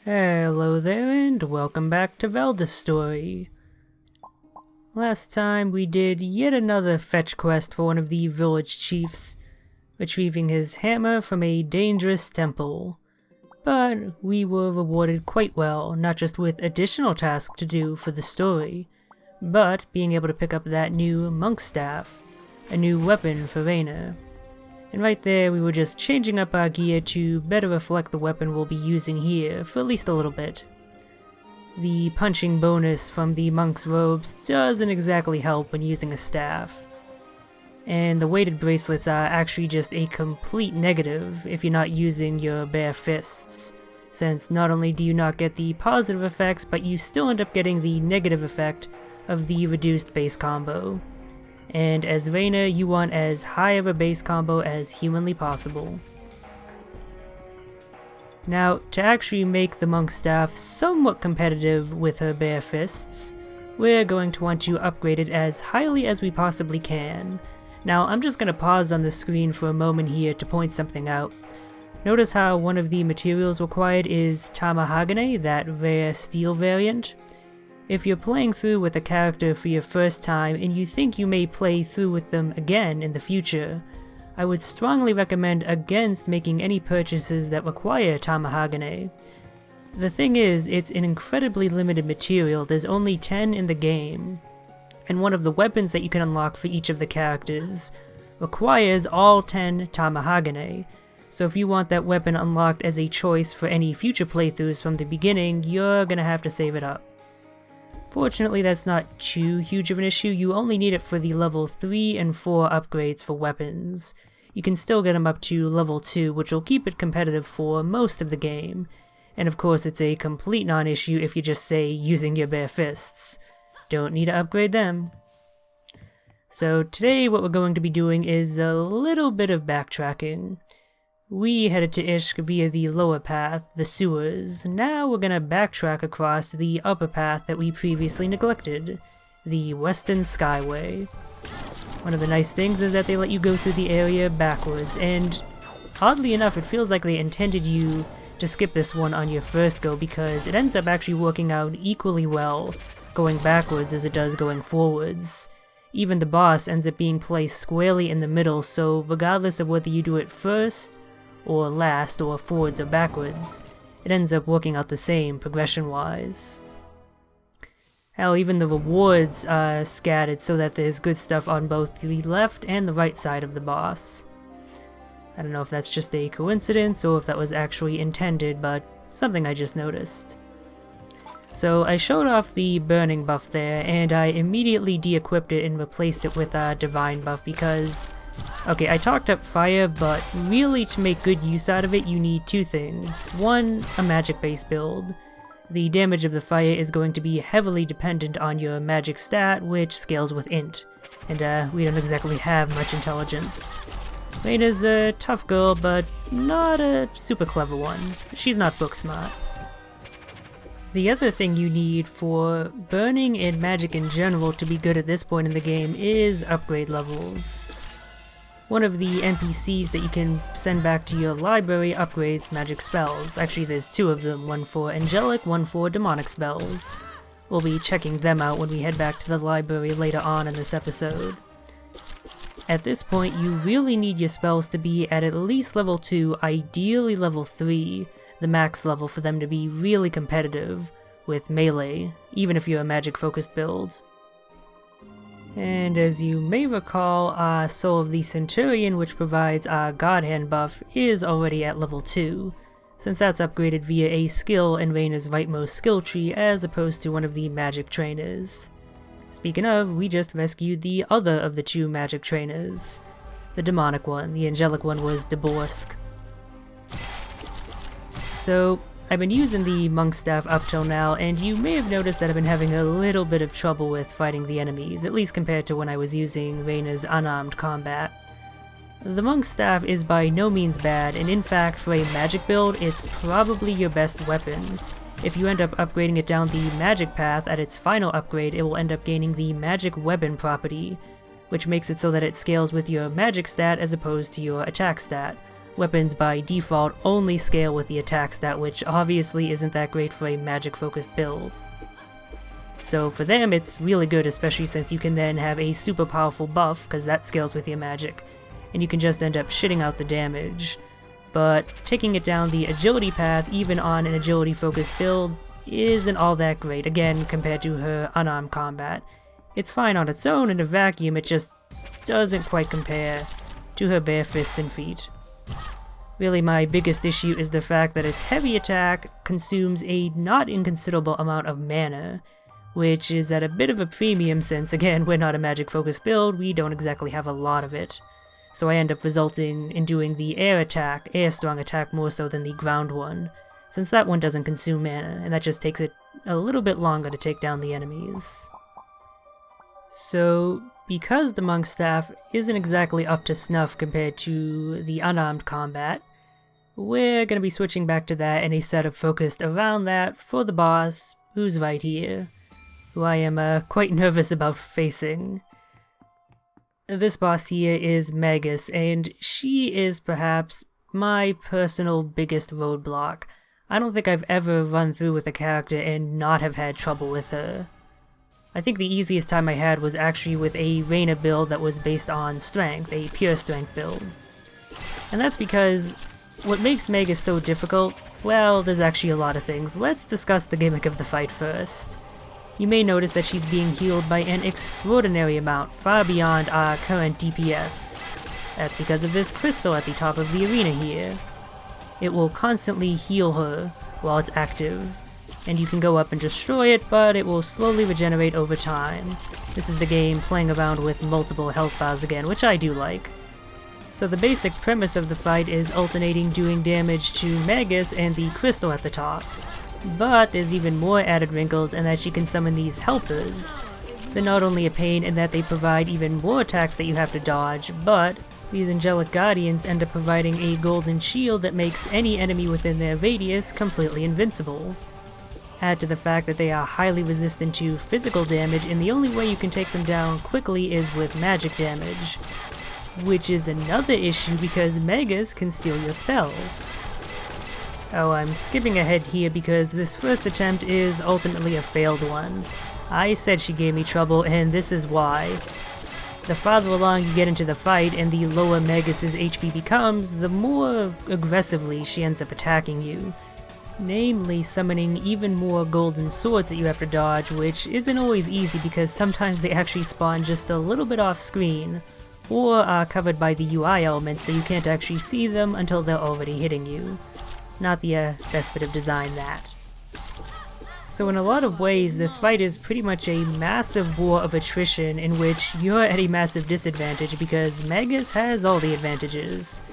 Hello there and welcome back to Valdis Story. Last time we did yet another fetch quest for one of the village chiefs, retrieving his hammer from a dangerous temple. But we were rewarded quite well, not just with additional tasks to do for the story, but being able to pick up that new monk staff, a new weapon for Reina. And right there we were just changing up our gear to better reflect the weapon we'll be using here for at least a little bit. The punching bonus from the monk's robes doesn't exactly help when using a staff. And the weighted bracelets are actually just a complete negative if you're not using your bare fists, since not only do you not get the positive effects, but you still end up getting the negative effect of the reduced base combo. And as Reina, you want as high of a base combo as humanly possible. Now, to actually make the monk staff somewhat competitive with her bare fists, we're going to want to upgrade it as highly as we possibly can. Now, I'm just going to pause on the screen for a moment here to point something out. Notice how one of the materials required is Tamahagane, that rare steel variant. If you're playing through with a character for your first time and you think you may play through with them again in the future, I would strongly recommend against making any purchases that require Tamahagane. The thing is, it's an incredibly limited material, there's only 10 in the game, and one of the weapons that you can unlock for each of the characters requires all 10 Tamahagane. So if you want that weapon unlocked as a choice for any future playthroughs from the beginning, you're gonna have to save it up. Fortunately, that's not too huge of an issue. You only need it for the level 3 and 4 upgrades for weapons. You can still get them up to level 2, which will keep it competitive for most of the game. And of course, it's a complete non-issue if you just say using your bare fists. Don't need to upgrade them. So today what we're going to be doing is a little bit of backtracking. We headed to Ishq via the lower path, the sewers. Now we're gonna backtrack across the upper path that we previously neglected, the Western Skyway. One of the nice things is that they let you go through the area backwards, and oddly enough it feels like they intended you to skip this one on your first go because it ends up actually working out equally well going backwards as it does going forwards. Even the boss ends up being placed squarely in the middle, so regardless of whether you do it first or last, or forwards or backwards, it ends up working out the same progression-wise. Hell, even the rewards are scattered so that there's good stuff on both the left and the right side of the boss. I don't know if that's just a coincidence or if that was actually intended, but something I just noticed. So I showed off the burning buff there, and I immediately de-equipped it and replaced it with a divine buff because okay, I talked up fire, but really to make good use out of it you need two things. One, a magic base build. The damage of the fire is going to be heavily dependent on your magic stat, which scales with int. And we don't exactly have much intelligence. Reina's a tough girl, but not a super clever one. She's not book smart. The other thing you need for burning and magic in general to be good at this point in the game is upgrade levels. One of the NPCs that you can send back to your library upgrades magic spells. Actually, there's two of them, one for angelic, one for demonic spells. We'll be checking them out when we head back to the library later on in this episode. At this point, you really need your spells to be at least level 2, ideally level 3, the max level for them to be really competitive with melee, even if you're a magic-focused build. And as you may recall, our Soul of the Centurion, which provides our God Hand buff, is already at level 2, since that's upgraded via a skill in Reina's rightmost skill tree as opposed to one of the magic trainers. Speaking of, we just rescued the other of the two magic trainers. The demonic one, the angelic one was Deborsk. So, I've been using the monk staff up till now, and you may have noticed that I've been having a little bit of trouble with fighting the enemies, at least compared to when I was using Reina's unarmed combat. The monk staff is by no means bad, and in fact, for a magic build, it's probably your best weapon. If you end up upgrading it down the magic path at its final upgrade, it will end up gaining the magic weapon property, which makes it so that it scales with your magic stat as opposed to your attack stat, weapons by default only scale with the attack stat, which obviously isn't that great for a magic focused build. So for them it's really good, especially since you can then have a super powerful buff, because that scales with your magic, and you can just end up shitting out the damage. But taking it down the agility path, even on an agility focused build, isn't all that great, again compared to her unarmed combat. It's fine on its own in a vacuum, it just doesn't quite compare to her bare fists and feet. Really, my biggest issue is the fact that its heavy attack consumes a not inconsiderable amount of mana, which is at a bit of a premium since, again, we're not a magic focused build, we don't exactly have a lot of it. So I end up resulting in doing the air strong attack more so than the ground one, since that one doesn't consume mana, and that just takes it a little bit longer to take down the enemies. So, because the Monk's Staff isn't exactly up to snuff compared to the unarmed combat, we're going to be switching back to that and a setup focused around that for the boss, who's right here, who I am quite nervous about facing. This boss here is Magus, and she is perhaps my personal biggest roadblock. I don't think I've ever run through with a character and not have had trouble with her. I think the easiest time I had was actually with a Reina build that was based on strength, a pure strength build. And that's because what makes Magus so difficult, well, there's actually a lot of things. Let's discuss the gimmick of the fight first. You may notice that she's being healed by an extraordinary amount, far beyond our current DPS. That's because of this crystal at the top of the arena here. It will constantly heal her while it's active, and you can go up and destroy it, but it will slowly regenerate over time. This is the game playing around with multiple health bars again, which I do like. So the basic premise of the fight is alternating doing damage to Magus and the crystal at the top. But there's even more added wrinkles in that she can summon these helpers. They're not only a pain in that they provide even more attacks that you have to dodge, but these angelic guardians end up providing a golden shield that makes any enemy within their radius completely invincible. Add to the fact that they are highly resistant to physical damage, and the only way you can take them down quickly is with magic damage. Which is another issue because Magus can steal your spells. Oh, I'm skipping ahead here because this first attempt is ultimately a failed one. I said she gave me trouble, and this is why. The farther along you get into the fight and the lower Magus's HP becomes, the more aggressively she ends up attacking you. Namely, summoning even more golden swords that you have to dodge, which isn't always easy because sometimes they actually spawn just a little bit off screen, or are covered by the UI elements so you can't actually see them until they're already hitting you. Not the best bit of design, that. So in a lot of ways, this fight is pretty much a massive war of attrition in which you're at a massive disadvantage because Magus has all the advantages.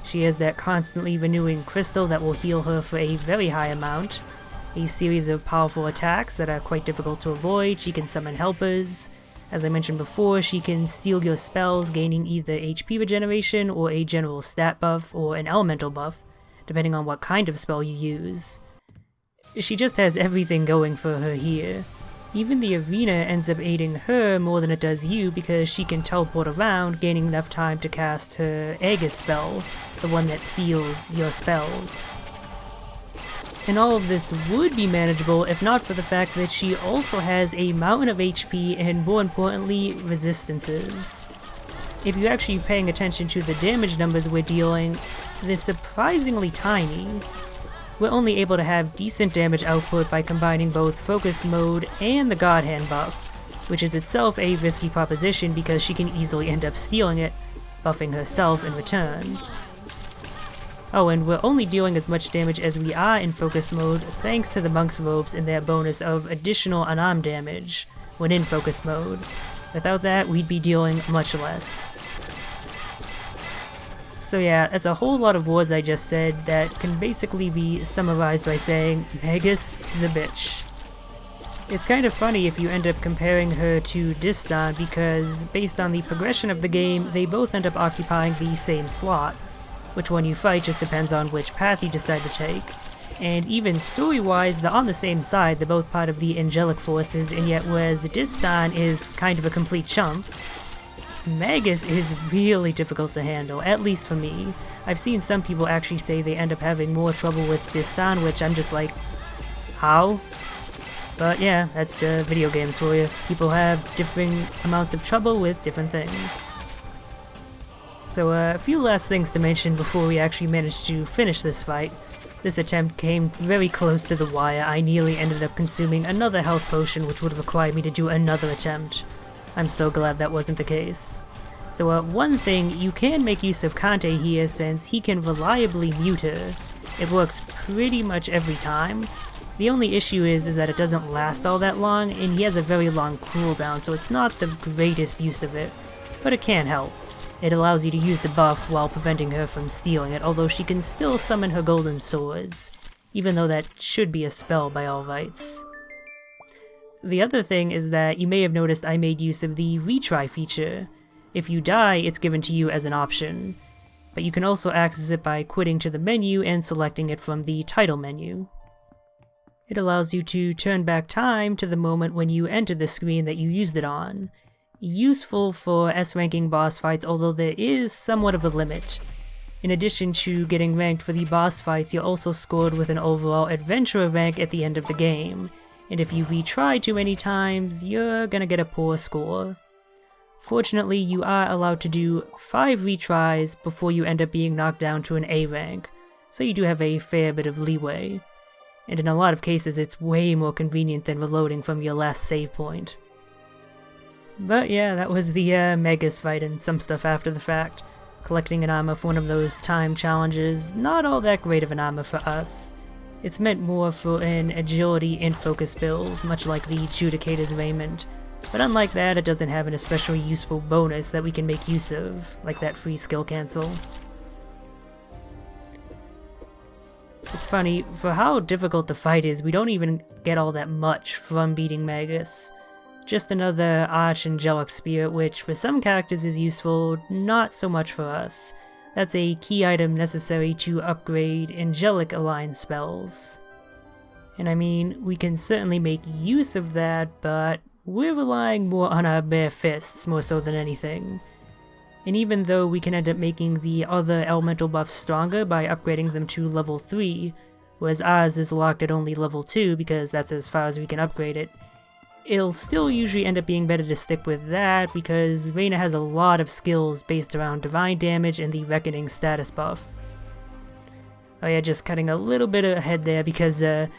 She has that constantly renewing crystal that will heal her for a very high amount, a series of powerful attacks that are quite difficult to avoid, she can summon helpers. As I mentioned before, she can steal your spells, gaining either HP regeneration or a general stat buff or an elemental buff, depending on what kind of spell you use. She just has everything going for her here. Even the arena ends up aiding her more than it does you because she can teleport around, gaining enough time to cast her Abyssal spell, the one that steals your spells. And all of this would be manageable if not for the fact that she also has a mountain of HP and, more importantly, resistances. If you're actually paying attention to the damage numbers we're dealing, they're surprisingly tiny. We're only able to have decent damage output by combining both Focus Mode and the God Hand buff, which is itself a risky proposition because she can easily end up stealing it, buffing herself in return. Oh, and we're only dealing as much damage as we are in Focus Mode thanks to the Monk's Robes and their bonus of additional unarmed damage when in Focus Mode. Without that, we'd be dealing much less. So yeah, that's a whole lot of words I just said that can basically be summarized by saying, Magus is a bitch. It's kind of funny if you end up comparing her to Distan because, based on the progression of the game, they both end up occupying the same slot. Which one you fight just depends on which path you decide to take. And even story-wise, they're on the same side, they're both part of the angelic forces, and yet whereas Distan is kind of a complete chump, Magus is really difficult to handle, at least for me. I've seen some people actually say they end up having more trouble with Distan, which I'm just like, how? But yeah, that's the video games for you. People have different amounts of trouble with different things. So a few last things to mention before we actually manage to finish this fight. This attempt came very close to the wire. I nearly ended up consuming another health potion, which would have required me to do another attempt. I'm so glad that wasn't the case. So one thing, you can make use of Kante here since he can reliably mute her. It works pretty much every time. The only issue is that it doesn't last all that long, and he has a very long cooldown, so it's not the greatest use of it, but it can help. It allows you to use the buff while preventing her from stealing it, although she can still summon her golden swords, even though that should be a spell by all rights. The other thing is that you may have noticed I made use of the retry feature. If you die, it's given to you as an option, but you can also access it by quitting to the menu and selecting it from the title menu. It allows you to turn back time to the moment when you entered the screen that you used it on. Useful for S-ranking boss fights, although there is somewhat of a limit. In addition to getting ranked for the boss fights, you're also scored with an overall adventurer rank at the end of the game, and if you retry too many times, you're gonna get a poor score. Fortunately, you are allowed to do 5 retries before you end up being knocked down to an A rank, so you do have a fair bit of leeway. And in a lot of cases, it's way more convenient than reloading from your last save point. But yeah, that was the Magus fight and some stuff after the fact. Collecting an armor for one of those time challenges, not all that great of an armor for us. It's meant more for an agility and focus build, much like the Judicator's raiment. But unlike that, it doesn't have an especially useful bonus that we can make use of, like that free skill cancel. It's funny, for how difficult the fight is, we don't even get all that much from beating Magus. Just another Archangelic Spirit, which for some characters is useful, not so much for us. That's a key item necessary to upgrade Angelic Aligned spells. And I mean, we can certainly make use of that, but we're relying more on our bare fists more so than anything. And even though we can end up making the other elemental buffs stronger by upgrading them to level 3, whereas ours is locked at only level 2 because that's as far as we can upgrade it, it'll still usually end up being better to stick with that because Reina has a lot of skills based around divine damage and the Reckoning status buff. Oh yeah, just cutting a little bit ahead there because I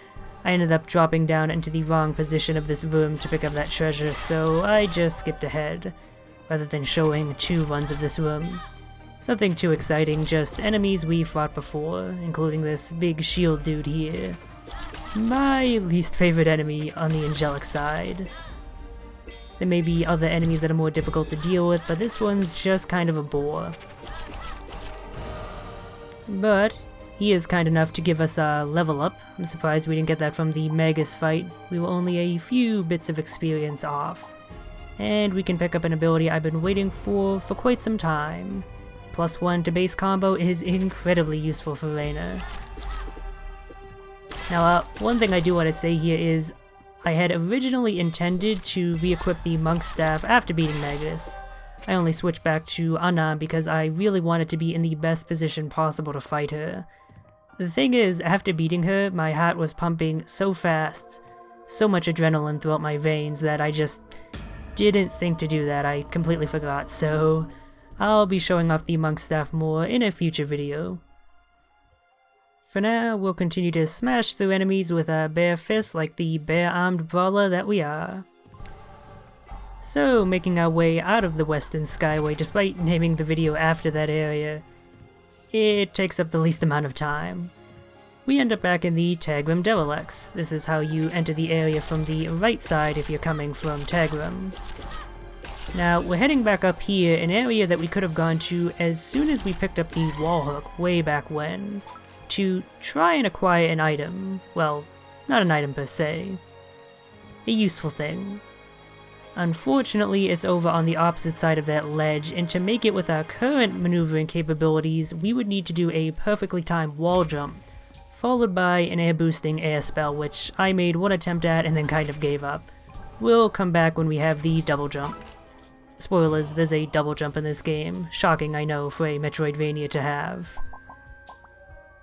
ended up dropping down into the wrong position of this room to pick up that treasure, so I just skipped ahead, rather than showing 2 runs of this room. It's nothing too exciting, just enemies we fought before, including this big shield dude here. My least favorite enemy on the angelic side. There may be other enemies that are more difficult to deal with, but this one's just kind of a bore. But he is kind enough to give us a level up. I'm surprised we didn't get that from the Magus fight. We were only a few bits of experience off. And we can pick up an ability I've been waiting for quite some time. +1 to base combo is incredibly useful for Reina. Now, one thing I do want to say here is, I had originally intended to re-equip the Monk Staff after beating Magus. I only switched back to Anna because I really wanted to be in the best position possible to fight her. The thing is, after beating her, my heart was pumping so fast, so much adrenaline throughout my veins that I just didn't think to do that. I completely forgot, so I'll be showing off the Monk Staff more in a future video. For now, we'll continue to smash through enemies with our bare fists like the bare-armed brawler that we are. So, making our way out of the Western Skyway, despite naming the video after that area, it takes up the least amount of time. We end up back in the Tagrum Devilex. This is how you enter the area from the right side if you're coming from Tagrum. Now, we're heading back up here, an area that we could have gone to as soon as we picked up the wall hook way back when, to try and acquire an item. Well, not an item per se. A useful thing. Unfortunately, it's over on the opposite side of that ledge, and to make it with our current maneuvering capabilities, we would need to do a perfectly timed wall jump, followed by an air-boosting air spell, which I made one attempt at and then kind of gave up. We'll come back when we have the double jump. Spoilers, there's a double jump in this game. Shocking, I know, for a Metroidvania to have.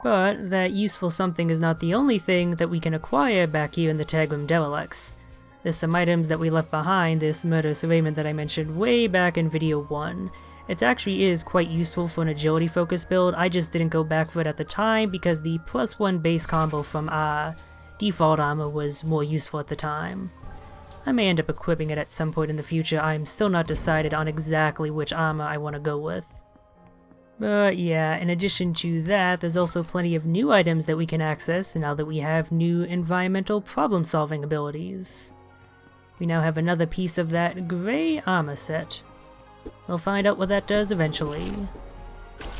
But that useful something is not the only thing that we can acquire back here in the Tagrum Derelicts. There's some items that we left behind, this murderous arraignment that I mentioned way back in video 1. It actually is quite useful for an agility focused build. I just didn't go back for it at the time because the +1 base combo from our default armor was more useful at the time. I may end up equipping it at some point in the future. I'm still not decided on exactly which armor I want to go with. But yeah, in addition to that, there's also plenty of new items that we can access now that we have new environmental problem-solving abilities. We now have another piece of that gray armor set. We'll find out what that does eventually.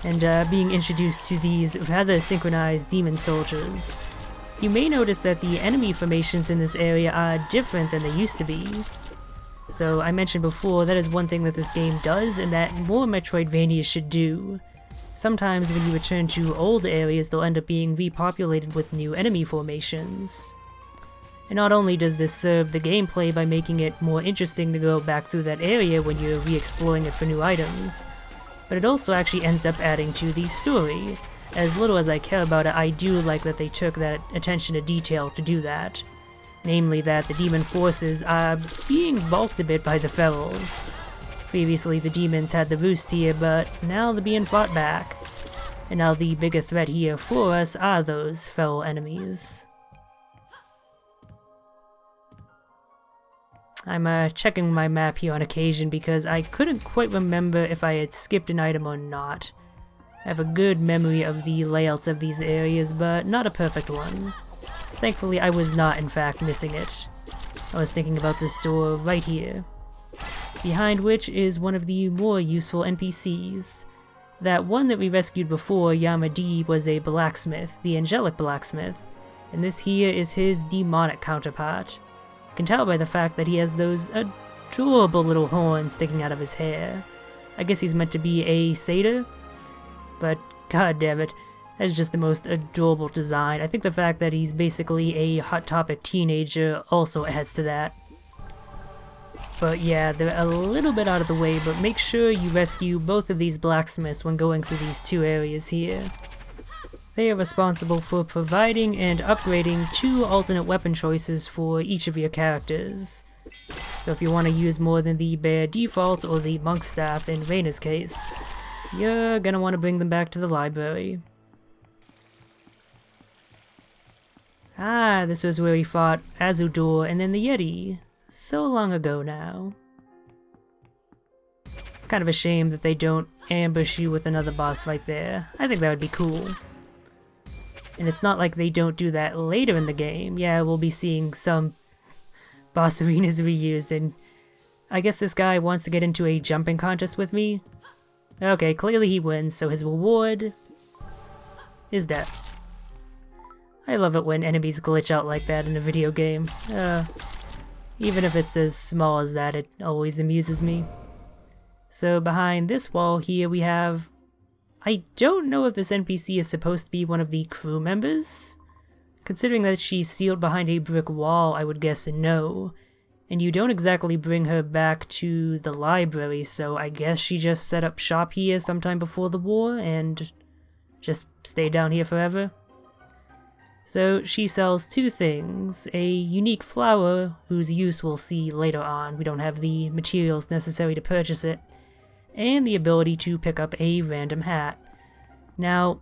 And being introduced to these rather synchronized demon soldiers, you may notice that the enemy formations in this area are different than they used to be. So I mentioned before, that is one thing that this game does and that more Metroidvanias should do. Sometimes when you return to old areas, they'll end up being repopulated with new enemy formations. And not only does this serve the gameplay by making it more interesting to go back through that area when you're re-exploring it for new items, but it also actually ends up adding to the story. As little as I care about it, I do like that they took that attention to detail to do that. Namely that the demon forces are being balked a bit by the ferals. Previously the demons had the roost here, but now they're being fought back. And now the bigger threat here for us are those feral enemies. I'm checking my map here on occasion because I couldn't quite remember if I had skipped an item or not. I have a good memory of the layouts of these areas, but not a perfect one. Thankfully, I was not, in fact, missing it. I was thinking about this door right here, behind which is one of the more useful NPCs. That one that we rescued before, Yamadi, was a blacksmith, the angelic blacksmith, and this here is his demonic counterpart. You can tell by the fact that he has those adorable little horns sticking out of his hair. I guess he's meant to be a satyr? But god damn it, that is just the most adorable design. I think the fact that he's basically a Hot Topic teenager also adds to that. But yeah, they're a little bit out of the way, but make sure you rescue both of these blacksmiths when going through these two areas here. They are responsible for providing and upgrading 2 alternate weapon choices for each of your characters. So if you want to use more than the bare default or the monk staff in Reina's case, you're gonna want to bring them back to the library. Ah, this was where we fought Azudor and then the Yeti. So long ago now. It's kind of a shame that they don't ambush you with another boss right there. I think that would be cool. And it's not like they don't do that later in the game. Yeah, we'll be seeing some boss arenas reused, and I guess this guy wants to get into a jumping contest with me. Okay, clearly he wins, so his reward is death. I love it when enemies glitch out like that in a video game. Even if it's as small as that, it always amuses me. So behind this wall here we have... I don't know if this NPC is supposed to be one of the crew members. Considering that she's sealed behind a brick wall, I would guess no. And you don't exactly bring her back to the library, so I guess she just set up shop here sometime before the war and just stayed down here forever. So she sells 2 things, a unique flower whose use we'll see later on, we don't have the materials necessary to purchase it, and the ability to pick up a random hat. Now,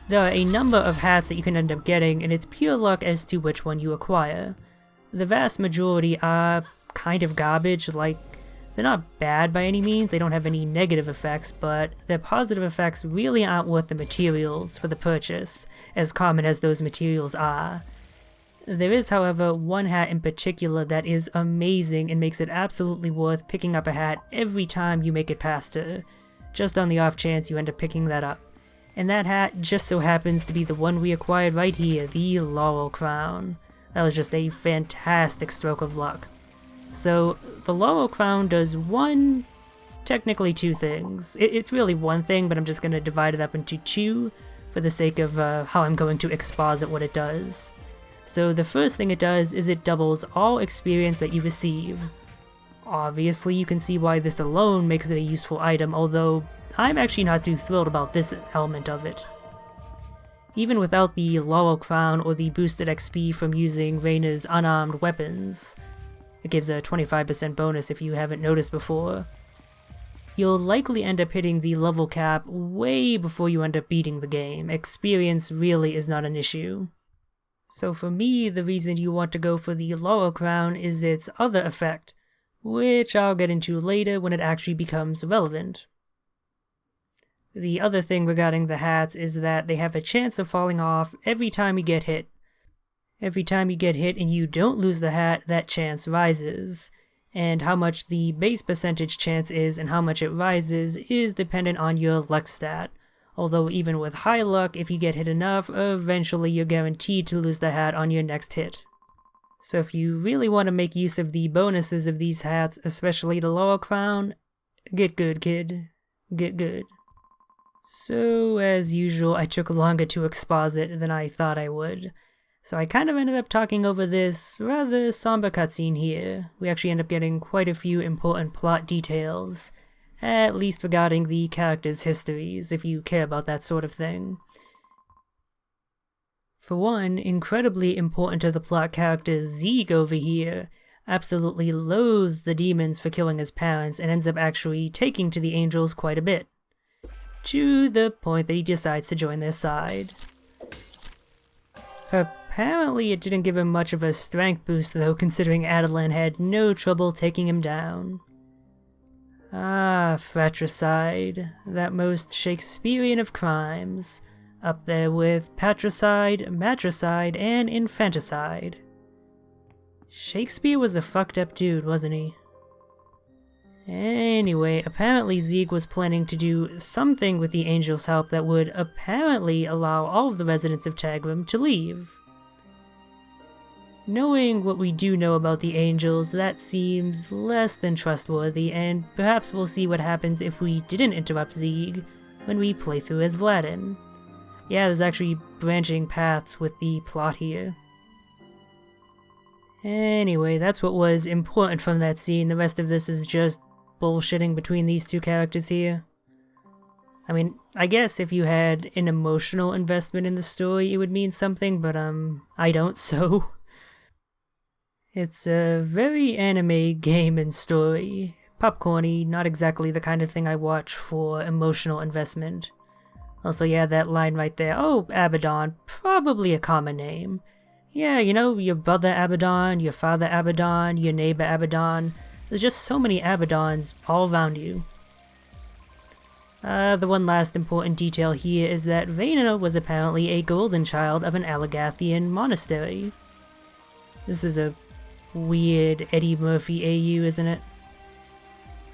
there are a number of hats that you can end up getting, and it's pure luck as to which one you acquire. The vast majority are kind of garbage, like, they're not bad by any means, they don't have any negative effects, but their positive effects really aren't worth the materials for the purchase, as common as those materials are. There is, however, one hat in particular that is amazing and makes it absolutely worth picking up a hat every time you make it past her, just on the off chance you end up picking that up. And that hat just so happens to be the one we acquired right here, the Laurel crown. That was just a fantastic stroke of luck. So, the Laurel crown does technically 2 things. It's really one thing, but I'm just going to divide it up into 2 for the sake of how I'm going to exposit what it does. So the first thing it does is it doubles all experience that you receive. Obviously, you can see why this alone makes it a useful item, although I'm actually not too thrilled about this element of it. Even without the Laurel Crown or the boosted XP from using Reina's unarmed weapons, it gives a 25% bonus if you haven't noticed before, you'll likely end up hitting the level cap way before you end up beating the game. Experience really is not an issue. So for me, the reason you want to go for the Laurel Crown is its other effect, which I'll get into later when it actually becomes relevant. The other thing regarding the hats is that they have a chance of falling off every time you get hit. Every time you get hit and you don't lose the hat, that chance rises. And how much the base percentage chance is and how much it rises is dependent on your luck stat. Although even with high luck, if you get hit enough, eventually you're guaranteed to lose the hat on your next hit. So if you really want to make use of the bonuses of these hats, especially the Laurel Crown, get good, kid. Get good. So, as usual, I took longer to exposit than I thought I would. So I kind of ended up talking over this rather somber cutscene here. We actually end up getting quite a few important plot details, at least regarding the characters' histories, if you care about that sort of thing. For one, incredibly important to the plot character Zeke over here absolutely loathes the demons for killing his parents and ends up actually taking to the angels quite a bit, to the point that he decides to join their side. Apparently it didn't give him much of a strength boost though, considering Adelan had no trouble taking him down. Ah, fratricide, that most Shakespearean of crimes, up there with patricide, matricide, and infanticide. Shakespeare was a fucked up dude, wasn't he? Anyway, apparently Zeke was planning to do something with the Angel's help that would apparently allow all of the residents of Tagrum to leave. Knowing what we do know about the Angels, that seems less than trustworthy, and perhaps we'll see what happens if we didn't interrupt Zeke when we play through as Vladin. Yeah, there's actually branching paths with the plot here. Anyway, that's what was important from that scene. The rest of this is just bullshitting between these two characters here. I mean, I guess if you had an emotional investment in the story, it would mean something, but I don't, so... It's a very anime game and story. Popcorny, not exactly the kind of thing I watch for emotional investment. Also, yeah, that line right there, oh, Abaddon, probably a common name. Yeah, you know, your brother Abaddon, your father Abaddon, your neighbor Abaddon. There's just so many Abaddons all around you. The one last important detail here is that Reina was apparently a golden child of an Allegathian monastery. This is a weird Eddie Murphy AU, isn't it?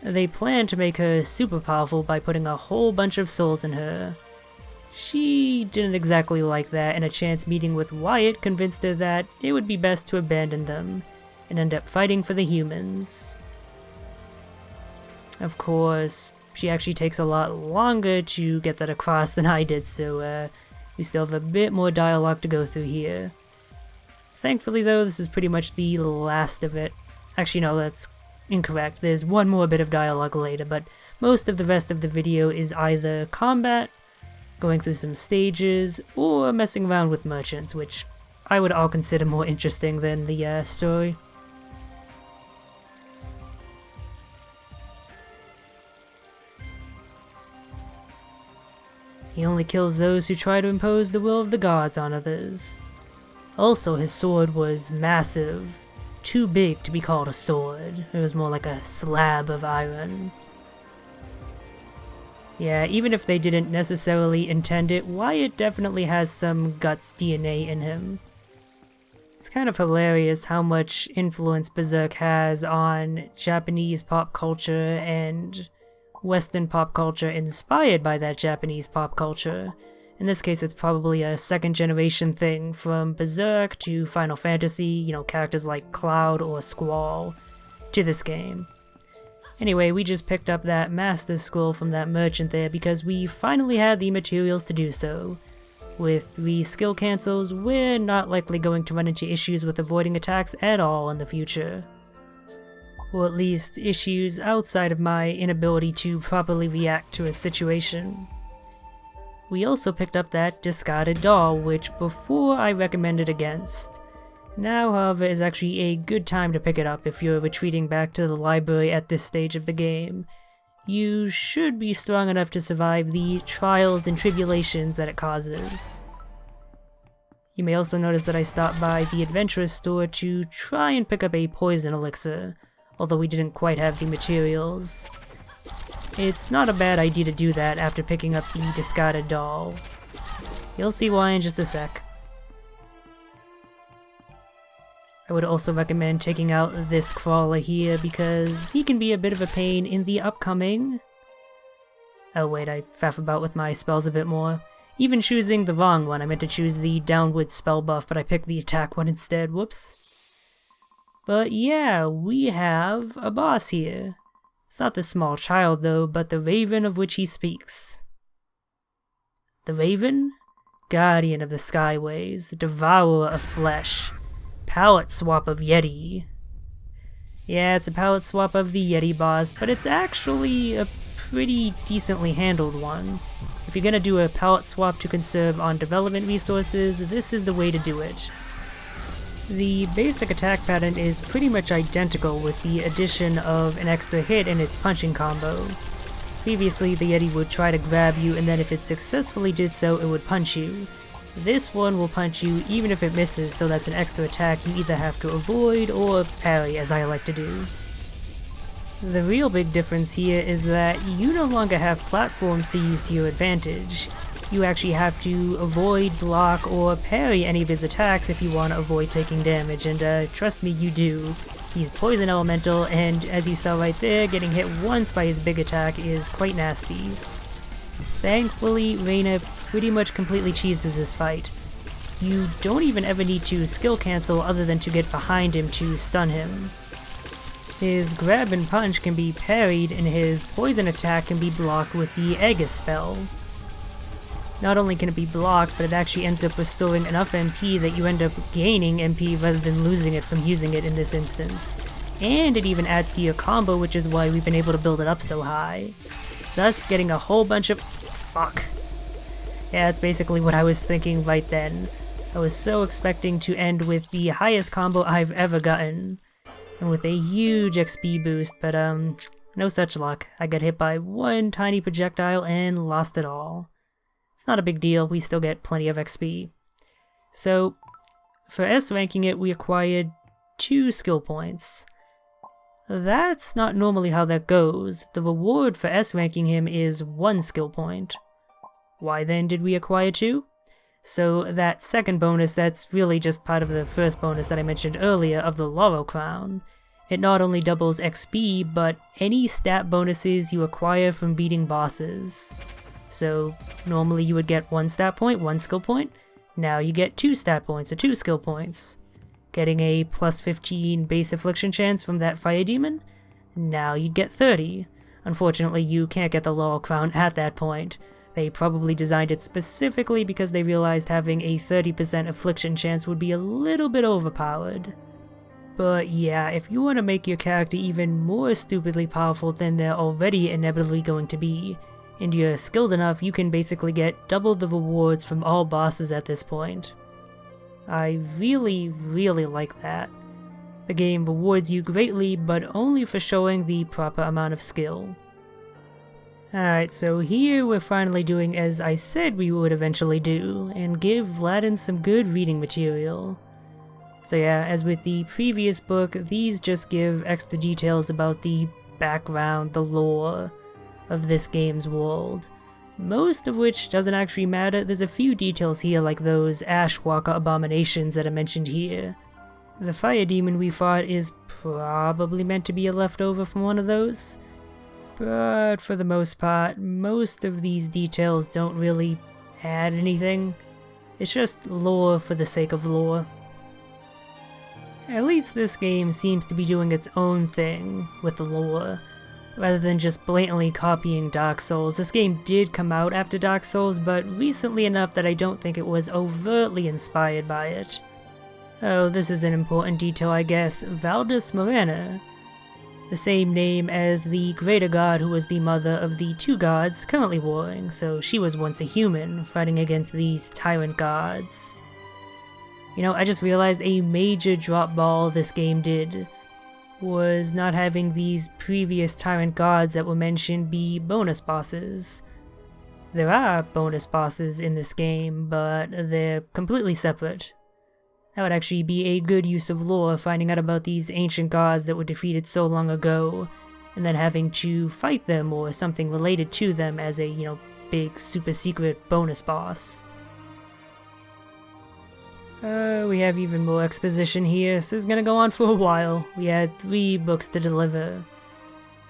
They plan to make her super powerful by putting a whole bunch of souls in her. She didn't exactly like that, and a chance meeting with Wyatt convinced her that it would be best to abandon them and end up fighting for the humans. Of course, she actually takes a lot longer to get that across than I did, so we still have a bit more dialogue to go through here. Thankfully though, this is pretty much the last of it. Actually no, that's incorrect. There's one more bit of dialogue later, but most of the rest of the video is either combat, going through some stages, or messing around with merchants, which I would all consider more interesting than the story. He only kills those who try to impose the will of the gods on others. Also, his sword was massive, too big to be called a sword. It was more like a slab of iron. Yeah, even if they didn't necessarily intend it, Wyatt definitely has some Guts DNA in him. It's kind of hilarious how much influence Berserk has on Japanese pop culture and Western pop culture inspired by that Japanese pop culture. In this case, it's probably a second generation thing, from Berserk to Final Fantasy, you know, characters like Cloud or Squall, to this game. Anyway, we just picked up that Master Scroll from that merchant there because we finally had the materials to do so. With 3 skill cancels, we're not likely going to run into issues with avoiding attacks at all in the future. or at least issues outside of my inability to properly react to a situation. We also picked up that discarded doll, which before I recommended against. Now, however, is actually a good time to pick it up if you're retreating back to the library at this stage of the game. You should be strong enough to survive the trials and tribulations that it causes. You may also notice that I stopped by the adventurer's store to try and pick up a poison elixir, although we didn't quite have the materials. It's not a bad idea to do that after picking up the discarded doll. You'll see why in just a sec. I would also recommend taking out this crawler here because he can be a bit of a pain in the upcoming... Oh wait, I faff about with my spells a bit more. Even choosing the wrong one, I meant to choose the downward spell buff, but I picked the attack one instead, whoops. But yeah, we have a boss here. It's not the small child though, but the raven of which he speaks. The raven? Guardian of the Skyways, devourer of flesh. Palette swap of Yeti. Yeah, it's a palette swap of the Yeti boss, but it's actually a pretty decently handled one. If you're gonna do a palette swap to conserve on development resources, this is the way to do it. The basic attack pattern is pretty much identical with the addition of an extra hit in its punching combo. Previously, the Yeti would try to grab you, and then if it successfully did so, it would punch you. This one will punch you even if it misses, so that's an extra attack you either have to avoid or parry, as I like to do. The real big difference here is that you no longer have platforms to use to your advantage. You actually have to avoid, block, or parry any of his attacks if you want to avoid taking damage, and trust me, you do. He's poison elemental, and as you saw right there, getting hit once by his big attack is quite nasty. Thankfully, Reina pretty much completely cheeses this fight. You don't even ever need to skill cancel other than to get behind him to stun him. His grab and punch can be parried, and his poison attack can be blocked with the Abyssal spell. Not only can it be blocked, but it actually ends up restoring enough MP that you end up gaining MP rather than losing it from using it in this instance. And it even adds to your combo, which is why we've been able to build it up so high. Thus getting a whole bunch of... fuck. Yeah, that's basically what I was thinking right then. I was so expecting to end with the highest combo I've ever gotten. And with a huge XP boost, but no such luck. I got hit by one tiny projectile and lost it all. It's not a big deal, we still get plenty of XP. So, for S ranking it, we acquired 2 skill points. That's not normally how that goes. The reward for S ranking him is 1 skill point. Why then did we acquire 2? So that second bonus, that's really just part of the first bonus that I mentioned earlier of the Laurel crown. It not only doubles XP, but any stat bonuses you acquire from beating bosses. So normally you would get 1 stat point, 1 skill point. Now you get 2 stat points or 2 skill points. Getting a plus 15 base affliction chance from that fire demon. Now you'd get 30. Unfortunately, you can't get the Laurel crown at that point. They probably designed it specifically because they realized having a 30% affliction chance would be a little bit overpowered. But yeah, if you want to make your character even more stupidly powerful than they're already inevitably going to be, and you're skilled enough, you can basically get double the rewards from all bosses at this point. I really like that. The game rewards you greatly, but only for showing the proper amount of skill. Alright, so here we're finally doing as I said we would eventually do, and give Vladin some good reading material. So yeah, as with the previous book, these just give extra details about the background, the lore of this game's world. Most of which doesn't actually matter. There's a few details here like those Ashwalker abominations that are mentioned here. The fire demon we fought is probably meant to be a leftover from one of those. But for the most part, most of these details don't really add anything. It's just lore for the sake of lore. At least this game seems to be doing its own thing with the lore, rather than just blatantly copying Dark Souls. This game did come out after Dark Souls, but recently enough that I don't think it was overtly inspired by it. Oh, this is an important detail, I guess. Valdis Story. the same name as the greater god who was the mother of the two gods currently warring, so she was once a human, fighting against these tyrant gods. You know, I just realized a major drop ball this game did was not having these previous tyrant gods that were mentioned be bonus bosses. There are bonus bosses in this game, but they're completely separate. That would actually be a good use of lore, finding out about these ancient gods that were defeated so long ago, and then having to fight them or something related to them as a, big super secret bonus boss. We have even more exposition here, so this is gonna go on for a while. We had 3 books to deliver.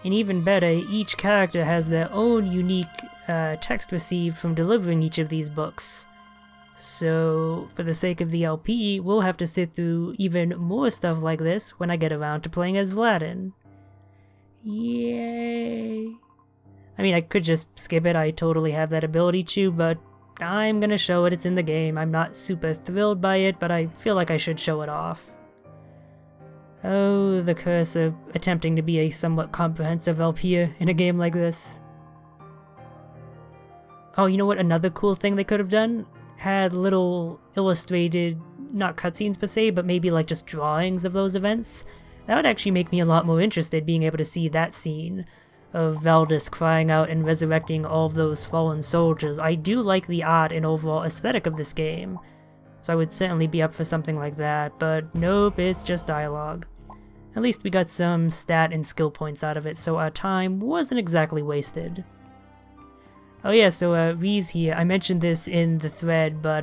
And even better, each character has their own unique text received from delivering each of these books. So, for the sake of the LP, we'll have to sit through even more stuff like this when I get around to playing as Vladin. Yay! I mean, I could just skip it, I totally have that ability to, but I'm gonna show it, it's in the game. I'm not super thrilled by it, but I feel like I should show it off. Oh, the curse of attempting to be a somewhat comprehensive LP in a game like this. Oh, you know what another cool thing they could have done? Had little illustrated, not cutscenes per se, but maybe like just drawings of those events. That would actually make me a lot more interested, being able to see that scene of Valdis crying out and resurrecting all of those fallen soldiers. I do like the art and overall aesthetic of this game, so I would certainly be up for something like that, but nope, it's just dialogue. At least we got some stat and skill points out of it, so our time wasn't exactly wasted. Oh yeah, so Ree's here. I mentioned this in the thread, but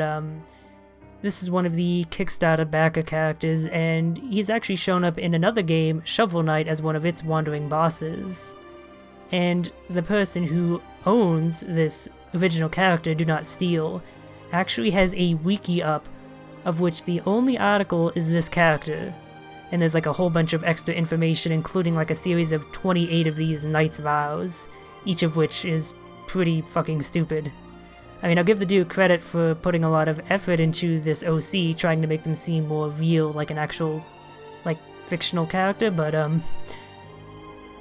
this is one of the Kickstarter backer characters, and he's actually shown up in another game, Shovel Knight, as one of its wandering bosses. And the person who owns this original character, Do Not Steal, actually has a wiki up, of which the only article is this character. And there's like a whole bunch of extra information, including like a series of 28 of these Knight's Vows, each of which is pretty fucking stupid. I mean, I'll give the dude credit for putting a lot of effort into this OC, trying to make them seem more real, like an actual, like, fictional character, but,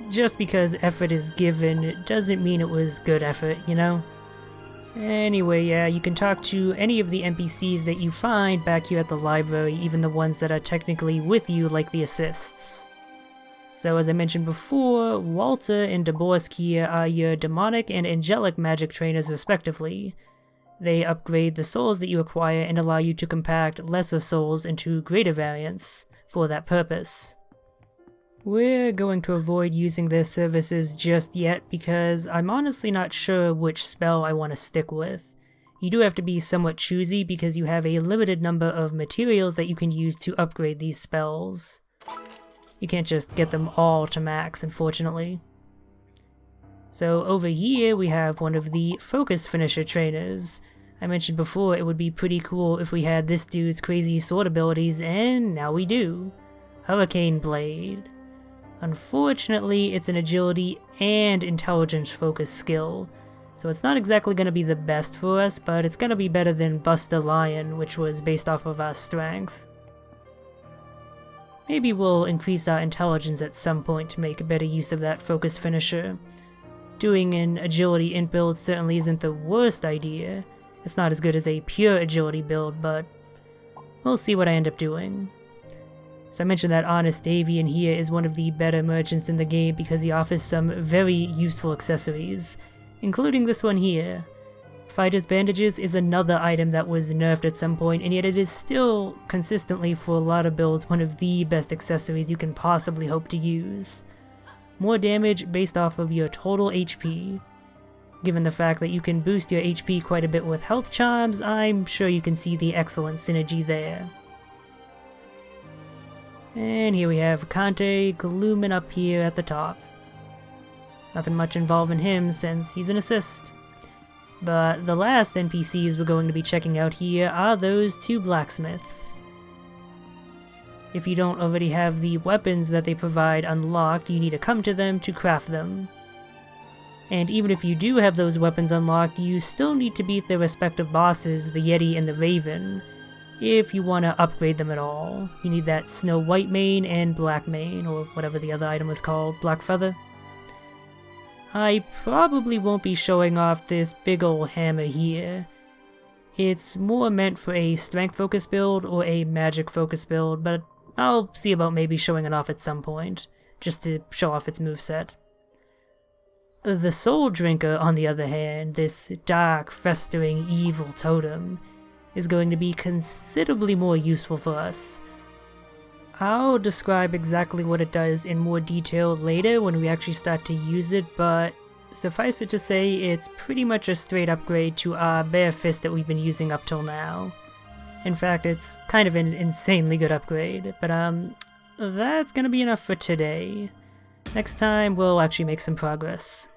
just because effort is given, it doesn't mean it was good effort, you know? Anyway, yeah, you can talk to any of the NPCs that you find back here at the library, even the ones that are technically with you, like the assists. So as I mentioned before, Walter and Daborsk here are your demonic and angelic magic trainers respectively. They upgrade the souls that you acquire and allow you to compact lesser souls into greater variants for that purpose. We're going to avoid using their services just yet because I'm honestly not sure which spell I want to stick with. You do have to be somewhat choosy because you have a limited number of materials that you can use to upgrade these spells. You can't just get them all to max, unfortunately. So over here we have one of the Focus Finisher trainers. I mentioned before it would be pretty cool if we had this dude's crazy sword abilities, and now we do. Hurricane Blade. Unfortunately, it's an agility and intelligence focused skill, so it's not exactly going to be the best for us, but it's going to be better than Buster Lion, which was based off of our strength. Maybe we'll increase our intelligence at some point to make better use of that focus finisher. Doing an agility int build certainly isn't the worst idea. It's not as good as a pure agility build, but we'll see what I end up doing. So I mentioned that Honest Avian here is one of the better merchants in the game because he offers some very useful accessories, including this one here. Fighter's Bandages is another item that was nerfed at some point, and yet it is still consistently for a lot of builds one of the best accessories you can possibly hope to use. More damage based off of your total HP. Given the fact that you can boost your HP quite a bit with health charms, I'm sure you can see the excellent synergy there. And here we have Kante glooming up here at the top. Nothing much involving him since he's an assist. But the last NPCs we're going to be checking out here are those two blacksmiths. If you don't already have the weapons that they provide unlocked, you need to come to them to craft them. And even if you do have those weapons unlocked, you still need to beat their respective bosses, the Yeti and the Raven. if you want to upgrade them at all. You need that Snow White mane and Black mane, or whatever the other item was called, Black Feather. I probably won't be showing off this big ol' hammer here. It's more meant for a strength focus build or a magic focus build, but I'll see about maybe showing it off at some point, just to show off its moveset. The Soul Drinker, on the other hand, this dark, festering, evil totem, is going to be considerably more useful for us. I'll describe exactly what it does in more detail later when we actually start to use it, but suffice it to say, it's pretty much a straight upgrade to our Bare Fist that we've been using up till now. In fact, it's kind of an insanely good upgrade, but that's gonna be enough for today. Next time, we'll actually make some progress.